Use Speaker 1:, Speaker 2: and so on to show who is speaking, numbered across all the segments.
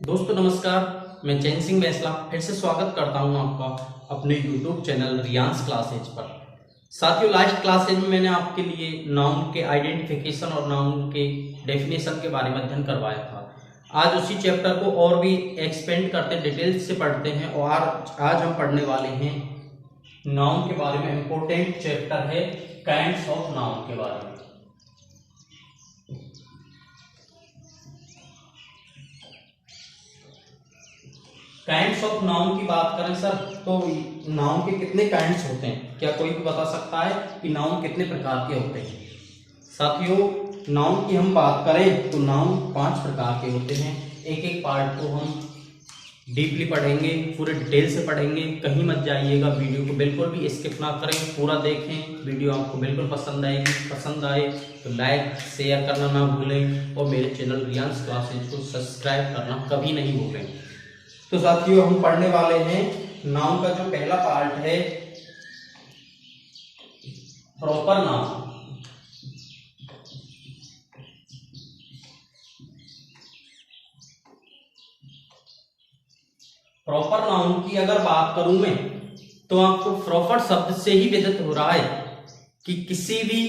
Speaker 1: दोस्तों नमस्कार, मैं चैन सिंह बैसला फिर से स्वागत करता हूं आपका अपने YouTube चैनल रियांस क्लासेज पर। साथियों, लास्ट क्लासेज में मैंने आपके लिए नाउन के आइडेंटिफिकेशन और नाउन के डेफिनेशन के बारे में अध्ययन करवाया था। आज उसी चैप्टर को और भी एक्सपेंड करते डिटेल्स से पढ़ते हैं और आज हम पढ़ने वाले हैं नाउन के बारे में। इंपॉर्टेंट चैप्टर है काइंड्स ऑफ नाउन के बारे में। काइंड्स ऑफ नाउन की बात करें सर, तो नाउन के कितने काइंड्स होते हैं? क्या कोई भी बता सकता है कि नाउन कितने प्रकार के होते हैं? साथियों, नाउन की हम बात करें तो नाउन 5 प्रकार के होते हैं। एक एक पार्ट को हम डीपली पढ़ेंगे, पूरे डिटेल से पढ़ेंगे। कहीं मत जाइएगा, वीडियो को बिल्कुल भी स्किप ना करें, पूरा देखें। वीडियो आपको बिल्कुल पसंद आएगी। पसंद आए तो लाइक शेयर करना ना भूलें और मेरे चैनल रियांस क्लासेज को सब्सक्राइब करना कभी नहीं भूलें। तो साथियों, हम पढ़ने वाले हैं नाउन का जो पहला पार्ट है प्रॉपर नाउन। प्रॉपर नाउन की अगर बात करूं मैं तो आपको प्रॉपर शब्द से ही विदित हो रहा है कि किसी भी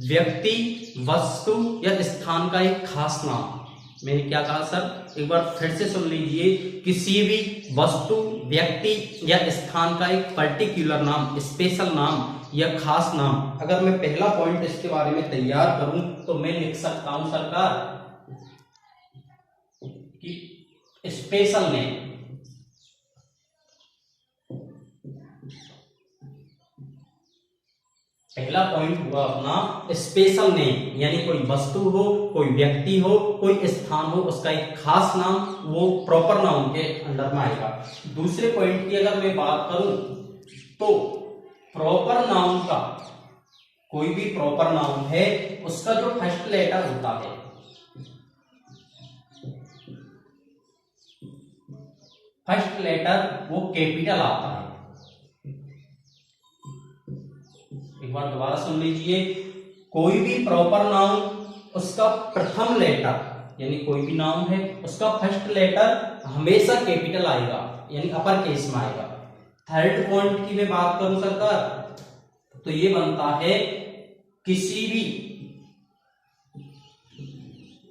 Speaker 1: व्यक्ति, वस्तु या स्थान का एक खास नाम। मैंने क्या कहा सर, एक बार फिर से सुन लीजिए। किसी भी वस्तु, व्यक्ति या स्थान का एक पर्टिकुलर नाम, स्पेशल नाम या खास नाम। अगर मैं पहला पॉइंट इसके बारे में तैयार करूं तो मैं लिख सकता हूं सरकार कि स्पेशल नेम। पहला पॉइंट हुआ अपना स्पेशल नेम, यानी कोई वस्तु हो, कोई व्यक्ति हो, कोई स्थान हो, उसका एक खास नाम, वो प्रॉपर नाउन के अंडर में आएगा। दूसरे पॉइंट की अगर मैं बात करूं तो प्रॉपर नाउन का, कोई भी प्रॉपर नाउन है उसका जो फर्स्ट लेटर होता है, फर्स्ट लेटर वो कैपिटल आता है। एक बार दोबारा सुन लीजिए। कोई भी प्रॉपर नाउन, उसका प्रथम लेटर, यानी कोई भी नाउन है उसका फर्स्ट लेटर हमेशा कैपिटल आएगा, यानी अपर केस में आएगा। थर्ड पॉइंट की मैं बात करूं सरकार तो ये बनता है किसी भी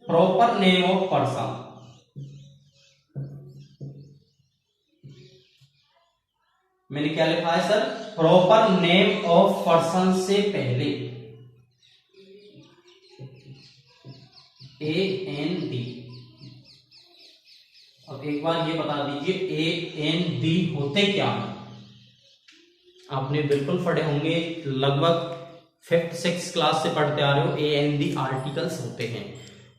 Speaker 1: प्रॉपर नेम ऑफ पर्सन। मैंने क्या लिखा है sir, proper name of person से पहले AND। अब एक बार ये बता दीजिए AND होते क्या हैं? आपने बिल्कुल पढ़े होंगे, लगभग 5th 6th क्लास से पढ़ते आ रहे हो। AND आर्टिकल्स होते हैं।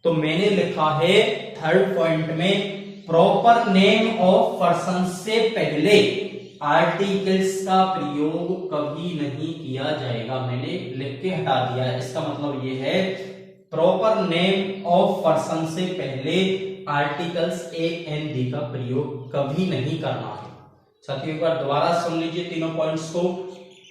Speaker 1: तो मैंने लिखा है थर्ड पॉइंट में प्रॉपर नेम ऑफ पर्सन से पहले आर्टिकल्स का प्रयोग कभी नहीं किया जाएगा। मैंने लिख के हटा दिया है। इसका मतलब ये है प्रॉपर नेम ऑफ पर्सन से पहले आर्टिकल्स AND का प्रयोग कभी नहीं करना है। साथियों, एक बार दोबारा सुन लीजिए तीनों पॉइंट्स को।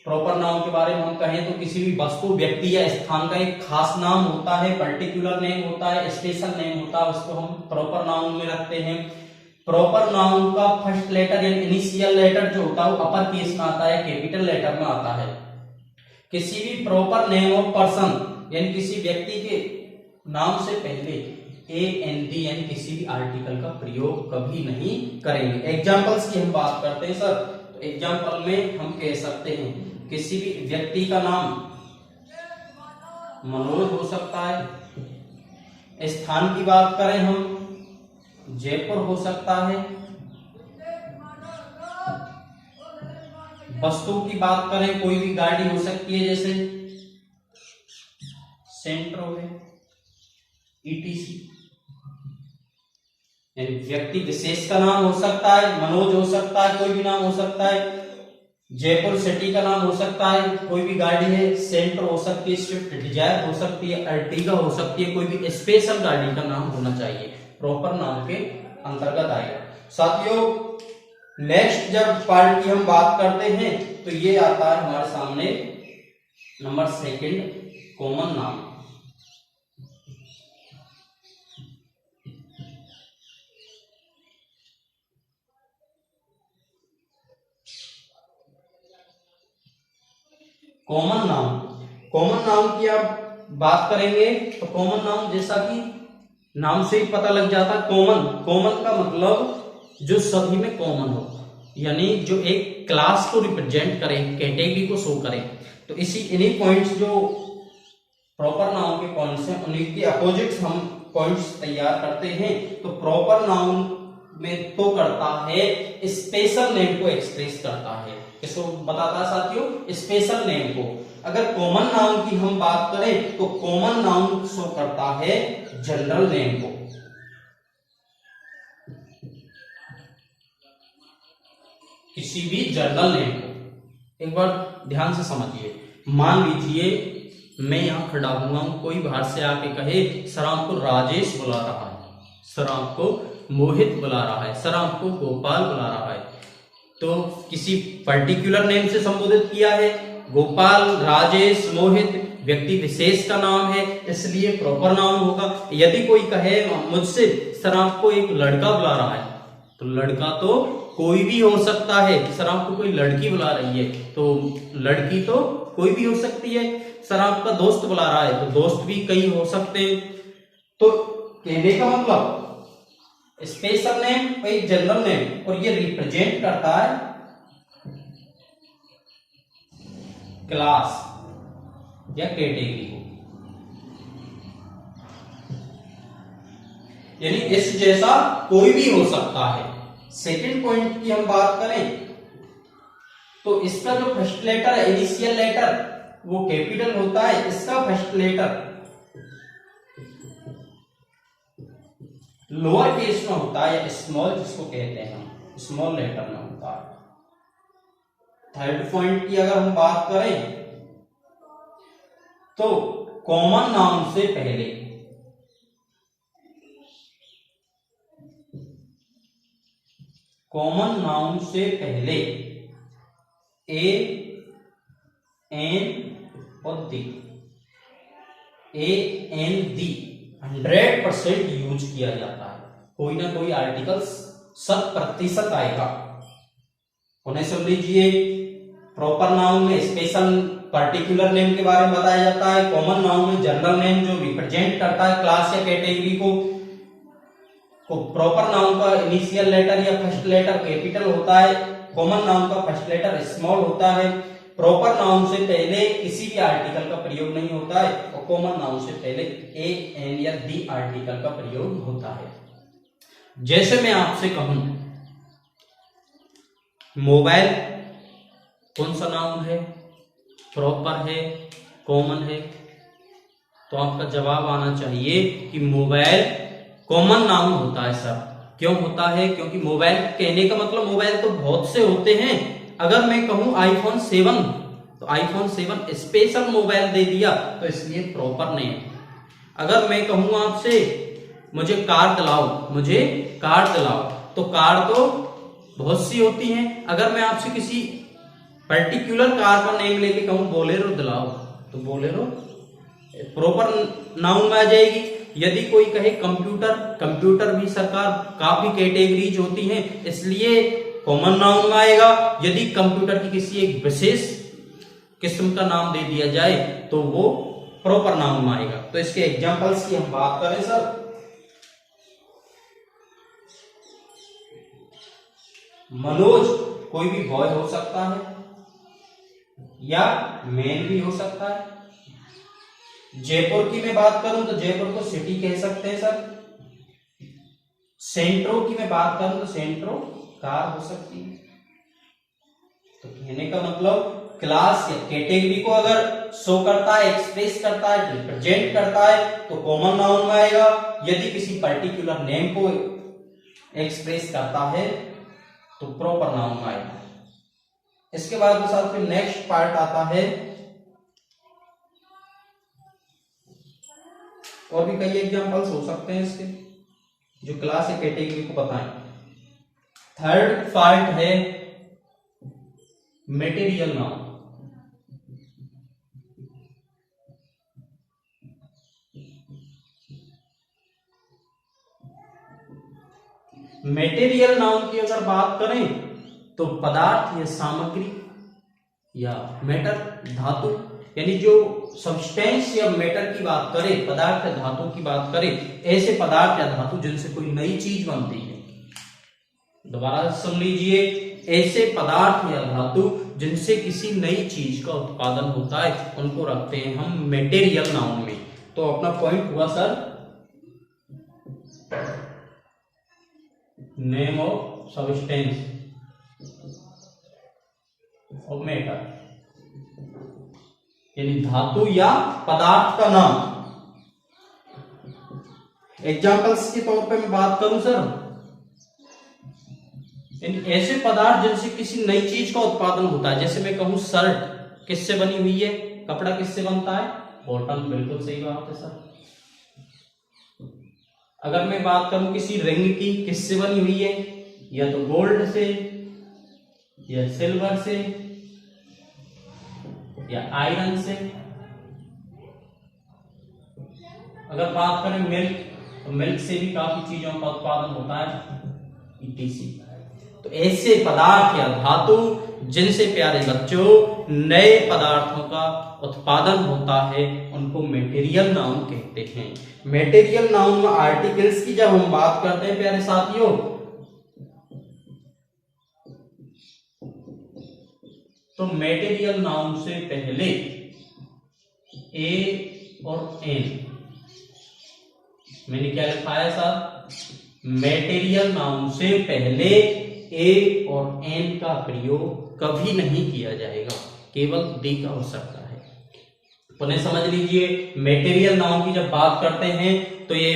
Speaker 1: प्रॉपर नाउन के बारे में हम कहें तो किसी भी वस्तु, व्यक्ति या स्थान का एक खास नाम होता है, पर्टिकुलर नेम होता है, स्पेशल नेम होता है, उसको हम प्रॉपर नाउन में रखते हैं। प्रॉपर नाउन का फर्स्ट लेटर यानी इनिशियल लेटर जो होता है वो अपर केस में आता है, कैपिटल लेटर में आता है। किसी भी प्रॉपर नेम ऑफ पर्सन यानी किसी व्यक्ति के नाम से पहले AND यानी किसी भी आर्टिकल का प्रयोग कभी नहीं करेंगे। एग्जांपल्स की हम बात करते हैं सर, तो एग्जांपल में हम कह सकते हैं किसी भी व्यक्ति का नाम मनोज हो सकता है। स्थान की बात करें हम, जयपुर हो सकता है। वस्तु की बात करें, कोई भी गाड़ी हो सकती है, जैसे सेंट्रो है, ETC। यानी व्यक्ति विशेष का नाम हो सकता है, मनोज हो सकता है, कोई भी नाम हो सकता है। जयपुर सिटी का नाम हो सकता है, कोई भी गाड़ी है। सेंट्रो हो सकती है, स्विफ्ट डिजायर हो सकती है, अर्टिगा हो सकती है। कोई भी स्पेशल गाड़ी का नाम होना चाहिए, प्रॉपर नाम के अंतर्गत आएगा। साथियों, नेक्स्ट जब पार्ट की हम बात करते हैं तो ये आता है हमारे सामने नंबर 2 कॉमन नाम। कॉमन नाउन, कॉमन नाउन की आप बात करेंगे तो कॉमन नाउन जैसा कि नाम से ही पता लग जाता है कॉमन, कॉमन का मतलब जो सभी में कॉमन हो, यानी जो एक क्लास को रिप्रेजेंट करे, कैटेगरी को शो करे। तो इन्हीं पॉइंट्स जो प्रॉपर नाउन के पॉइंट्स हैं उन्हीं के अपोजिट्स हम पॉइंट्स तैयार करते हैं। तो प्रॉपर नाउन में तो करता है स्पेशल नेम को एक्सप्रेस करता है, इसको बताता है साथियों, स्पेशल नेम को। अगर कॉमन नाउन की हम बात करें तो कॉमन नाउन शो करता है जनरल नेम को। किसी भी जनरल नेम को एक बार ध्यान से समझिए। मान लीजिए मैं यहां खड़ा हुआ हूं, कोई बाहर से आके कहे सर आपको राजेश बुला रहा है, सर आपको मोहित बुला रहा है, सर आपको गोपाल बुला रहा है, तो किसी पर्टिकुलर नेम से संबोधित किया है। गोपाल, राजेश, मोहित व्यक्ति विशेष का नाम है, इसलिए प्रॉपर नाउन होगा। यदि कोई कहे मुझसे सर आपको एक लड़का बुला रहा है, तो लड़का तो कोई भी हो सकता है। सर आपको कोई लड़की बुला रही है तो लड़की तो कोई भी हो सकती है। सर आपका दोस्त बुला रहा है तो दोस्त भी कई हो सकते हैं। तो कहने का मतलब स्पेशल नेम एक जनरल नेम, और ये रिप्रेजेंट करता है क्लास या कैटेगरी को, यानी इस जैसा कोई भी हो सकता है। सेकंड पॉइंट की हम बात करें तो इसका जो फर्स्ट लेटर है, इनिशियल लेटर, वो कैपिटल होता है। इसका फर्स्ट लेटर लोअर केस में होता है या स्मॉल जिसको कहते हैं हम, स्मॉल लेटर में होता है। थर्ड पॉइंट की अगर हम बात करें तो कॉमन नाउन से पहले कॉमन नाउन से पहले ए, एन और दी, ए एन दी 100% यूज किया जाता है। कोई ना कोई आर्टिकल 100% आएगा। उन्हें सुन लीजिए, प्रॉपर नाउन में स्पेशल पर्टिकुलर नेम के बारे में बताया जाता है। कॉमन नाउन में जनरल नेम जो रिप्रेजेंट करता है क्लास या कैटेगरी को। प्रॉपर नाउन का इनिशियल लेटर या फर्स्ट लेटर कैपिटल होता है, कॉमन नाउन का फर्स्ट लेटर स्मॉल होता है। प्रॉपर नाउन से पहले किसी भी आर्टिकल का प्रयोग नहीं होता है और कॉमन नाउन से पहले ए, एन या दी आर्टिकल का प्रयोग होता है। जैसे मैं आपसे कहूं मोबाइल कौन सा नाउन है, प्रॉपर है, कॉमन है, तो आपका जवाब आना चाहिए कि मोबाइल कॉमन नाउन होता है सर। क्यों होता है? क्योंकि मोबाइल कहने का मतलब मोबाइल तो बहुत से होते हैं। अगर मैं कहूं आईफोन 7 तो आईफोन 7 स्पेशल मोबाइल दे दिया तो इसलिए प्रॉपर नेम। अगर मैं कहूं आपसे मुझे कार दिलाओ, मुझे कार दिलाओ, तो कार तो बहुत सी होती हैं। अगर मैं आपसे किसी पर्टिकुलर कार का नेम लेके कहूं बोलेरो दिलाओ, तो बोलेरो प्रॉपर नाउन में आ जाएगी। यदि कोई कहे कंप्यूटर, कंप्यूटर भी सरकार काफी कैटेगरीज होती हैं, इसलिए कॉमन नाउन में आएगा। यदि कंप्यूटर की किसी एक विशेष किस्म का नाम दे दिया जाए तो वो प्रॉपर नाउन में आएगा। तो इसके एग्जांपल्स की हम बात करें सर, मनोज कोई भी बॉय हो सकता है या मैन भी हो सकता है। जयपुर की मैं बात करूं तो जयपुर को सिटी कह सकते हैं सर। सेंट्रो की मैं बात करूं तो सेंट्रो कार हो सकती है। तो कहने का मतलब क्लास या कैटेगरी को अगर शो करता है, एक्सप्रेस करता है, रिप्रेजेंट करता है तो कॉमन नाउन में आएगा। यदि किसी पर्टिकुलर नेम को एक्सप्रेस करता है तो प्रॉपर नाउन में आएगा। इसके बाद साथ में नेक्स्ट पार्ट आता है, और भी कई एग्जांपल्स हो सकते हैं इसके जो क्लास या कैटेगरी को बताएं। थर्ड पार्ट है मटेरियल नाउन। मटेरियल नाउन की अगर बात करें तो पदार्थ या सामग्री या मैटर धातु, यानी जो सब्सटेंस या मैटर की बात करें, पदार्थ या धातु की बात करें, ऐसे पदार्थ या धातु जिनसे कोई नई चीज बनती है। दोबारा सुन लीजिए, ऐसे पदार्थ या धातु जिनसे किसी नई चीज का उत्पादन होता है उनको रखते हैं हम मेटेरियल नाउन में। तो अपना पॉइंट हुआ सर, नेम ऑफ सब्सटेंस और मैटर, यानी धातु या पदार्थ का नाम। एग्जाम्पल्स के तौर पे मैं बात करूं सर, यानी ऐसे पदार्थ जिनसे किसी नई चीज का उत्पादन होता है। जैसे मैं कहूं शर्ट किससे बनी हुई है, कपड़ा किससे बनता है, कॉटन, बिल्कुल सही बात है सर। अगर मैं बात करूं किसी रिंग की, किससे बनी हुई है, या तो गोल्ड से या सिल्वर से या आयरन से। अगर बात करें मिल्क, तो मिल्क से भी काफी चीजों का उत्पादन होता है, ईटीसी। तो ऐसे पदार्थ या धातु जिनसे प्यारे बच्चों नए पदार्थों का उत्पादन होता है उनको मटेरियल नाउन कहते हैं। मटेरियल नाउन में आर्टिकल्स की जब हम बात करते हैं प्यारे साथियों, तो मटेरियल नाउन से पहले ए और एन, मैंने क्या लिखा है सर, मटेरियल नाउन से पहले ए और एन का प्रयोग कभी नहीं किया जाएगा, केवल दी का हो सकता है। पुनः समझ लीजिए, मटेरियल नाउन की जब बात करते हैं तो ये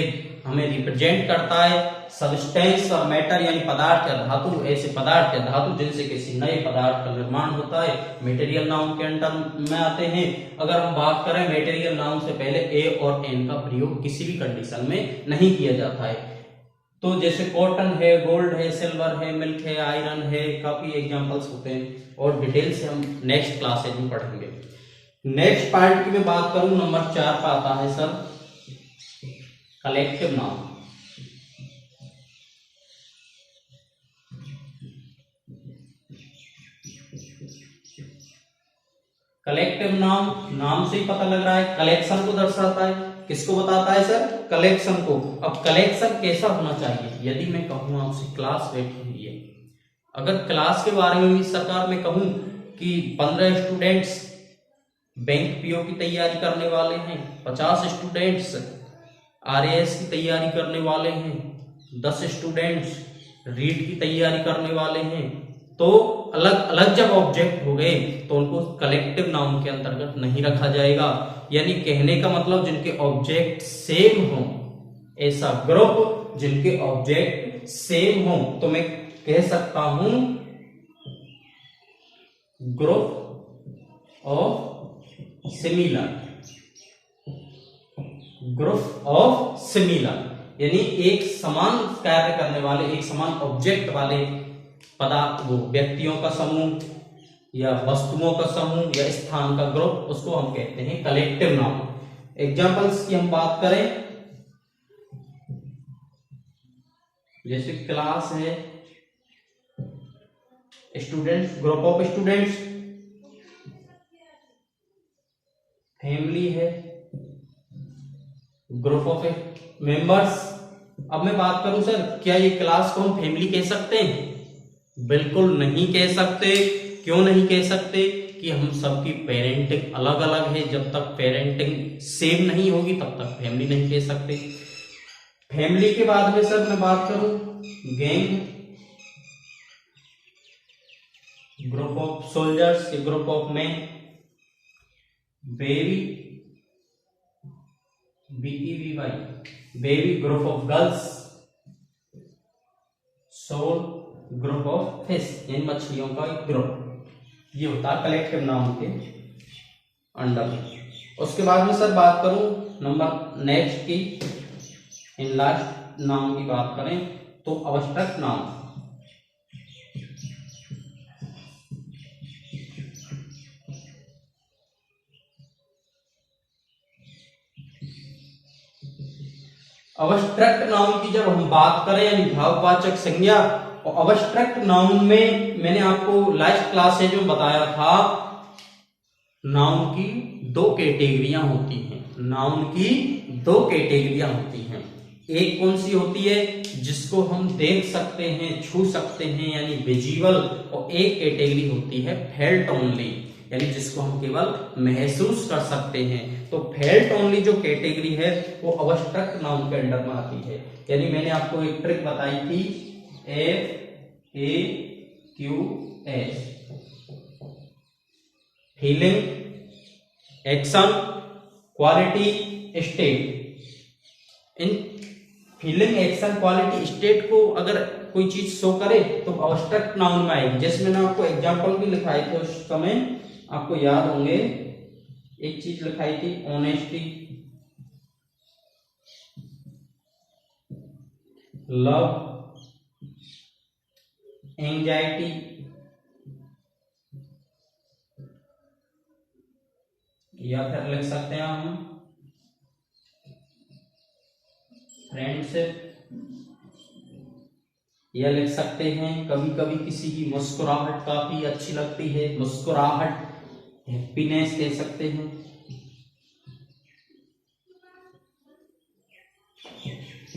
Speaker 1: हमें रिप्रेजेंट करता है सब्सटेंस और मैटर, यानी पदार्थ या धातु, ऐसे पदार्थ या धातु जिनसे किसी नए पदार्थ का निर्माण होता है, मटेरियल नाउन के अंडर में आते हैं। अगर हम बात करें मटेरियल नाउन से पहले ए और एन का प्रयोग किसी भी कंडीशन में नहीं किया जाता है। तो जैसे कॉटन है, गोल्ड है, सिल्वर है, मिल्क है, आयरन है, काफी एग्जांपल्स होते हैं और डिटेल से हम नेक्स्ट क्लासेज में पढ़ेंगे। नेक्स्ट पार्ट की मैं बात करूं, नंबर 4 पर आता है sir collective noun. Collective noun नाम से ही पता लग रहा है कलेक्शन को दर्शाता है। किसको बताता है सर, कलेक्शन को। अब कलेक्शन कैसा होना चाहिए, यदि मैं कहूं आपसे क्लास बैठी हुई है, अगर क्लास के बारे में भी सरकार में कहूं कि 15 स्टूडेंट्स बैंक पीओ की तैयारी करने वाले हैं, 50 स्टूडेंट्स आरएएस की तैयारी करने वाले हैं, 10 स्टूडेंट्स रीट की तैयारी करने वाले हैं, तो अलग अलग जब ऑब्जेक्ट हो गए तो उनको कलेक्टिव नाउन के अंतर्गत नहीं रखा जाएगा। यानी कहने का मतलब जिनके ऑब्जेक्ट सेम हो, ऐसा ग्रुप जिनके ऑब्जेक्ट सेम हो, तो मैं कह सकता हूं group of similar, group of similar, यानी एक समान कार्य करने वाले, एक समान ऑब्जेक्ट वाले पदार्थ, वो व्यक्तियों का समूह या वस्तुओं का समूह या स्थान का ग्रुप, उसको हम कहते हैं कलेक्टिव नाउन। एग्जांपल्स की हम बात करें, जैसे क्लास है, students, group of students, family है, ग्रुप ऑफ मेंबर्स। अब मैं बात करूं सर, क्या ये क्लास को हम फैमिली कह सकते हैं? बिल्कुल नहीं कह सकते। क्यों नहीं कह सकते? कि हम सबकी पेरेंटिंग अलग अलग है, जब तक पेरेंटिंग सेम नहीं होगी तब तक फैमिली नहीं कह सकते। फैमिली के बाद में सर मैं बात करूं, gang, group of soldiers, group of man, baby, BEBY, baby, group of girls, soul, group of fish, यानी मछलियों का एक ग्रुप। ये होता है कलेक्टिव नाउन के अंडर। उसके बाद में सर बात करूं नंबर नेक्स्ट की, इन लास्ट नाउन की बात करें तो अब्स्ट्रैक्ट नाउन। अब्स्ट्रैक्ट नाउन की जब हम बात करें, यानी भाववाचक संज्ञा, और अब्स्ट्रैक्ट नाउन में मैंने आपको लास्ट क्लास से जो बताया था नाउन की दो कैटेगरियां होती हैं, नाउन की दो कैटेगरियां होती हैं। एक कौन सी होती है, जिसको हम देख सकते हैं, छू सकते हैं, यानी विजिबल, और एक कैटेगरी होती है फेल्ट ओनली, यानी जिसको हम केवल महसूस कर सकते हैं। तो फेल्ट ओनली जो कैटेगरी है वो अब्स्ट्रक्ट नाउन के अंडर में आती है। यानी मैंने आपको एक ट्रिक बताई थी, FAQS, feeling, action, quality, state. In feeling, action, quality, state को अगर कोई चीज शो करे तो अब्स्ट्रक्ट नाउन में आएगी। जैसे मैंने आपको एग्जांपल भी लिखाए थे उस समय, आपको याद होंगे, एक चीज लिखाई थी ऑनेस्टी, लव, एंजाइटी, या फिर लिख सकते हैं हम फ्रेंडशिप, या लिख सकते हैं कभी कभी किसी की मुस्कुराहट काफी अच्छी लगती है, मुस्कुराहट, हैप्पीनेस कह सकते हैं,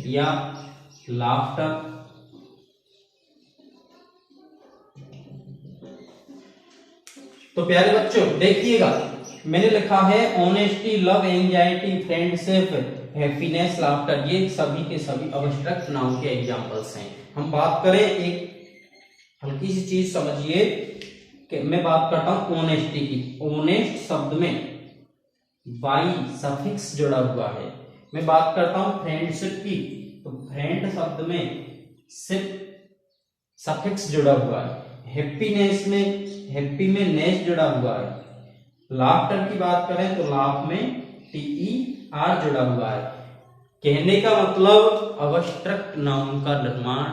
Speaker 1: या लाफ्टर। तो प्यारे बच्चों देखिएगा, मैंने लिखा है honesty, love, anxiety, friendship, happiness, laughter, ये सभी के सभी अब्स्ट्रक्ट नाउन के एग्जांपल्स हैं। हम बात करें, एक हल्की सी चीज समझिए कि मैं बात करता हूं ऑनेस्टी की। ऑनेस्ट शब्द में वाई सफिक्स जुड़ा हुआ है। मैं बात करता हूं फ्रेंडशिप की, तो फ्रेंड शब्द में शिप सफिक्स जुड़ा हुआ है। हैप्पीनेस में हैप्पी में नेस जुड़ा हुआ है। लाफ्टर की बात करें तो लाफ में TER जुड़ा हुआ है। कहने का मतलब अब्स्ट्रक्ट नाउन का निर्माण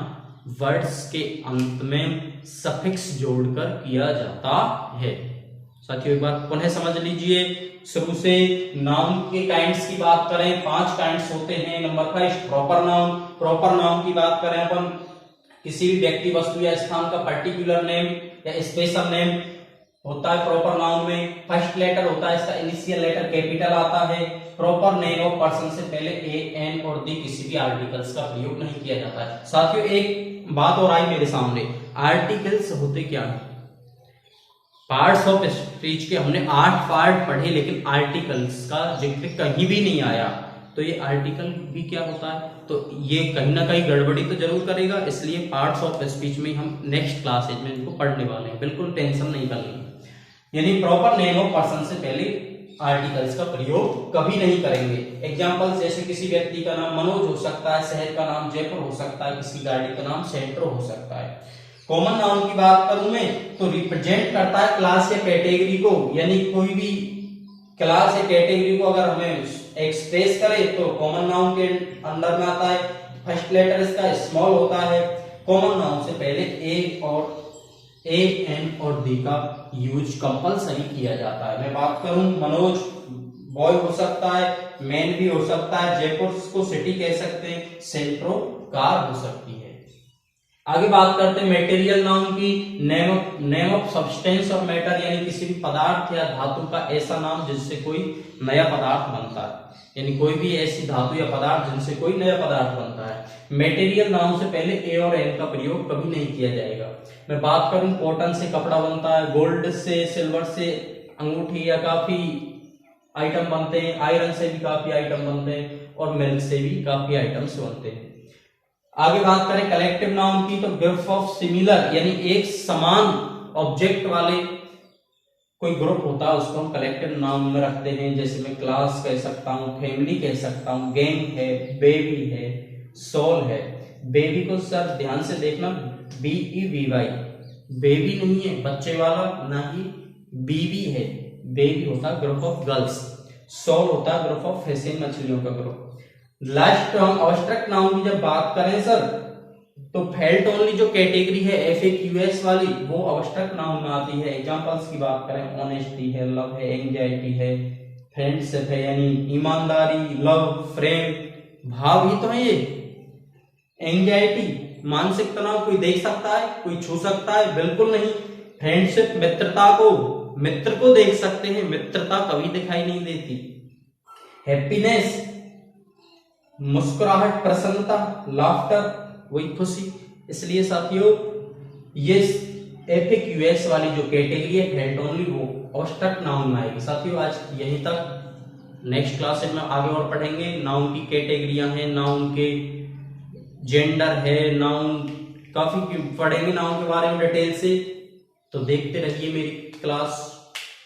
Speaker 1: वर्ड्स के अंत में सफिक्स जोड़कर किया जाता है। साथियों एक बात पुनः समझ लीजिए, शुरू से नाउन के काइंड्स की बात करें, 5 काइंड्स होते हैं। Number 5 proper noun. Proper noun की बात करें अपन, किसी भी व्यक्ति, वस्तु या स्थान का पर्टिकुलर नेम या स्पेशल नेम होता है प्रॉपर नाउन में। फर्स्ट लेटर होता है इसका, इनिशियल लेटर कैपिटल आता है। प्रॉपर नेम ऑफ पर्सन से पहले A, N और D किसी भी आर्टिकल्स का प्रयोग नहीं किया जाता है। साथियों एक बात और आई मेरे सामने, आर्टिकल्स होते क्या है? पार्ट्स ऑफ स्पीच के हमने 8 पार्ट पढ़े, लेकिन आर्टिकल्स का जिक्र कहीं भी नहीं आया। तो ये आर्टिकल भी क्या होता है? तो ये कहीं ना कहीं गड़बड़ी तो जरूर करेगा, इसलिए पार्ट्स ऑफ स्पीच में हम नेक्स्ट क्लासेज में इनको पढ़ने वाले हैं, बिल्कुल टेंशन नहीं करनी। यानी प्रॉपर नेम ऑफ पर्सन से पहले आर्टिकल्स का प्रयोग कभी नहीं करेंगे। एग्जांपल जैसे किसी व्यक्ति का नाम मनोज हो सकता है, शहर का नाम जयपुर हो सकता है, किसी गाड़ी का नाम सेंट्रो हो सकता है। कॉमन नाउन की बात करूं मैं तो रिप्रेजेंट करता है क्लास या कैटेगरी को, यानी कोई भी क्लास या कैटेगरी को अगर हमें एक्सप्रेस करे तो कॉमन नाउन के अंडर में आता है। फर्स्ट लेटर इसका स्मॉल होता है। कॉमन नाउन से पहले A, N और D का यूज कंपलसरी किया जाता है। मैं बात करूं मनोज बॉय हो सकता है, मैन भी हो सकता है, जयपुर को सिटी कह सकते हैं, सेंट्रो कार हो सकती है। आगे बात करते हैं मटेरियल नाउन की। नेम ऑफ सब्सटेंस और मैटर, यानी किसी भी पदार्थ या धातु का ऐसा नाम जिससे कोई नया पदार्थ बनता है, यानी कोई भी ऐसी धातु या पदार्थ जिनसे कोई नया पदार्थ बनता है। मटेरियल नाउन से पहले A और N का प्रयोग कभी नहीं किया जाएगा। मैं बात करूं कॉटन से कपड़ा बनता है, गोल्ड से, सिल्वर से अंगूठी या काफी आइटम बनते हैं, आयरन से भी काफी आइटम बनते हैं, और मिल्क से भी काफी आइटम्स बनते हैं। आगे बात करें कलेक्टिव नाउन की तो ग्रुप ऑफ सिमिलर, यानी एक समान ऑब्जेक्ट वाले कोई ग्रुप होता है उसको हम कलेक्टिव नाउन में रखते हैं। जैसे मैं क्लास कह सकता हूँ, फैमिली कह सकता हूँ, गैंग है, बेबी है, सोल है। बेबी को सर ध्यान से देखना, BEBY, बेबी नहीं है बच्चे वाला, ना ही बीबी है। बेबी होता है ग्रुप ऑफ गर्ल्स, सोल होता है ग्रुप ऑफ फैशन मछलियों का ग्रुप। लास्ट हम अब्स्ट्रक्ट नाउन की जब बात करें सर तो फेल्ट ओनली जो कैटेगरी है FAQS वाली, वो अब्स्ट्रक्ट नाउन में आती है। एग्जांपल्स की बात करें, ऑनेस्टी है, लव है, एंजाइटी है, फ्रेंडशिप है, यानी ईमानदारी, लव, फ्रेंड भाव ही तो है ये। एंजाइटी मानसिक तनाव, कोई देख सकता है, कोई छू सकता है? बिल्कुल नहीं। फ्रेंडशिप मित्रता को मित्र को देख सकते हैं, मित्रता कभी दिखाई नहीं देती। हैप्पीनेस मुस्कुराहट, प्रसन्नता, लाफ्टर वही खुशी। इसलिए साथियों ये एफएक्यूएस वाली जो कैटेगरी है फेल्ट ओनली वो ऑब्स्ट्रक्ट नाउन में आएगी। साथियों आज यहीं तक, नेक्स्ट क्लास में आगे और पढ़ेंगे। नाउन की कैटेगरियां हैं, नाउन के जेंडर है, नाउन काफी पढ़ेंगे नाउन के बारे में डिटेल से। तो देखते रहिए मेरी क्लास,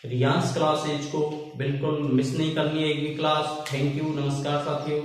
Speaker 1: रियांस क्लासेज को बिल्कुल मिस नहीं करनी है एक भी क्लास। थैंक यू, नमस्कार साथियों।